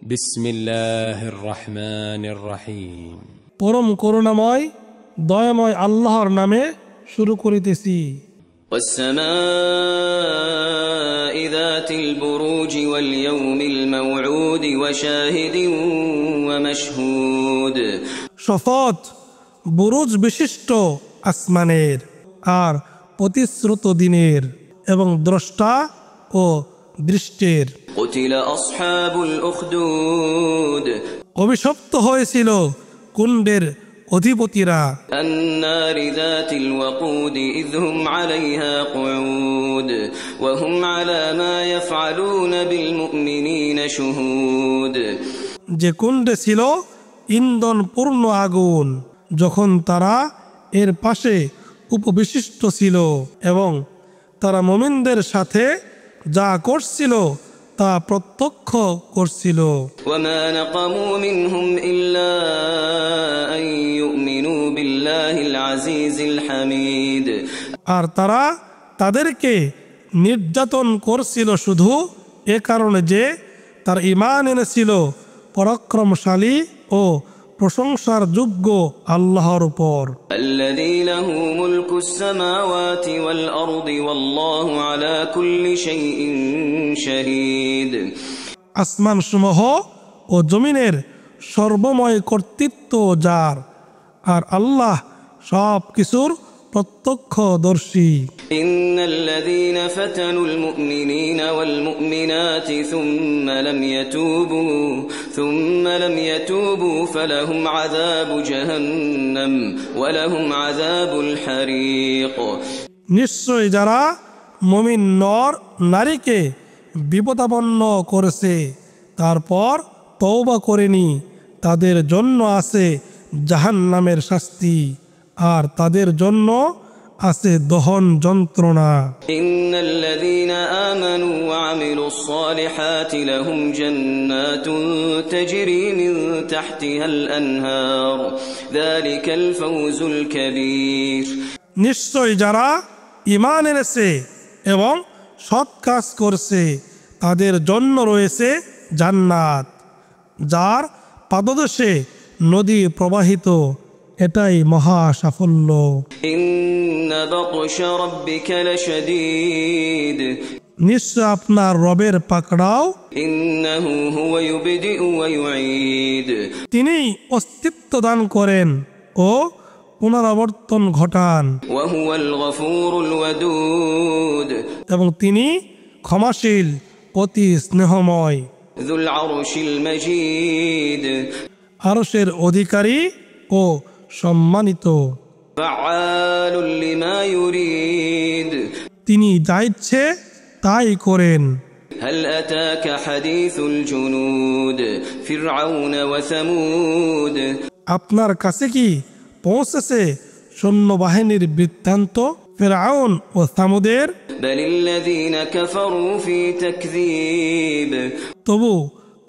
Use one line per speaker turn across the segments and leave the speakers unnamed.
বিসমিল্লাহির রহমানির রহিম।
পরম করুণাময় দয়াময় আল্লাহর নামে শুরু করিতেছি।
والسماء ذات البروج واليوم الموعود وشاهد ومشهود।
শপথ বুরুজ বিশিষ্ট আসমানের আর প্রতিশ্রুত দিনের এবং দ্রষ্টা ও দৃষ্টের।
قتل أصحاب الأخدود।
অভিশপ্ত হয়েছিল কুণ্ডের অধিপতিরা।
النار ذات الوقود إذ هم عليها قعود وهم على ما يفعلون بالمؤمنين شهود।
যে কুণ্ডে ছিল ইন্ধন পূর্ণ আগুন, যখন তারা এর পাশে উপবিষ্ট ছিল এবং তারা মুমিনদের সাথে যা করছিল তা প্রত্যক্ষ করছিল।
وما نقموا منهم إلا أن يؤمنوا بالله العزيز الحميد।
আর তারা তাদেরকে নির্যাতন করছিল শুধু এ কারণে যে তার ঈমান এনেছিল পরাক্রমশালী ও প্রশংসার যোগ্য আল্লাহর উপর।
الذي له ملك السماوات والأرض والله على كل شيء شهيد।
আসমান সমূহ ও জমিনের সর্বময় কর্তৃত্ব যার, আর আল্লাহ সব কিছুর প্রত্যক্ষদর্শী।
إن الذين فتنوا المؤمنين والمؤمنات ثم لم يتوبوا فلهم عذاب جهنم ولهم عذاب الحريق।
নিশ্চয় যারা মুমিন নর নারীকে বিপদাপন্ন করেছে তারপর তওবা করেনি, তাদের জন্য আছে জাহান্নামের শাস্তি আর তাদের জন্য আছে দহন যন্ত্রণা।
إن الذين آمنوا وعملوا الصالحات لهم جنات تجري من تحتها الأنهار ذلك الفوز الكبير।
নিশ্চয় যারা ঈমান এনেছে এবং সৎ কাজ করছে তাদের জন্য রয়েছে জান্নাত, যার পাদদেশে নদী প্রবাহিত, এটাই মহা সাফল্য।
إن بطش ربك لشديد।
নিশ্চয় আপনার রবের পাকড়াও,
إنه هو يبدئ ويعيد।
তিনি অস্তিত্ব দান করেন ও পুনরাবর্তন ঘটান,
وهو الغفور الودود।
এবং তিনি ক্ষমাশীল অতি স্নেহময়।
ذو العرش المجيد।
আরশের অধিকারী ও সম্মানিত।
فعال لما يريد।
তিনি যা ইচ্ছে তাই করেন।
هل أتاك حديث الجنود فرعون وثمود।
আপনার কাছে কি পৌঁছেছে সৈন্যবাহিনীর বৃত্তান্ত ফিরআউন ও সামুদের?
بل الذين كفروا في تكذيب।
তবু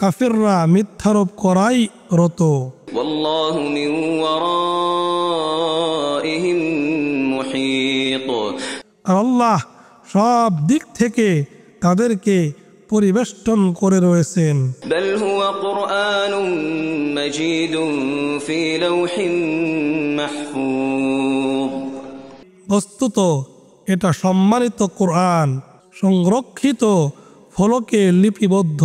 কাফিররা মিথ্যারোপ করাই রত।
والله من ورائهم محيط।
আর আল্লাহ সব দিক থেকে তাদেরকে পরিবেষ্টন করে রয়েছেন।
بل هو قرآن مجيد في لوح محفوظ।
বস্তুত এটা সম্মানিত কোরআন, সংরক্ষিত ফলকে লিপিবদ্ধ।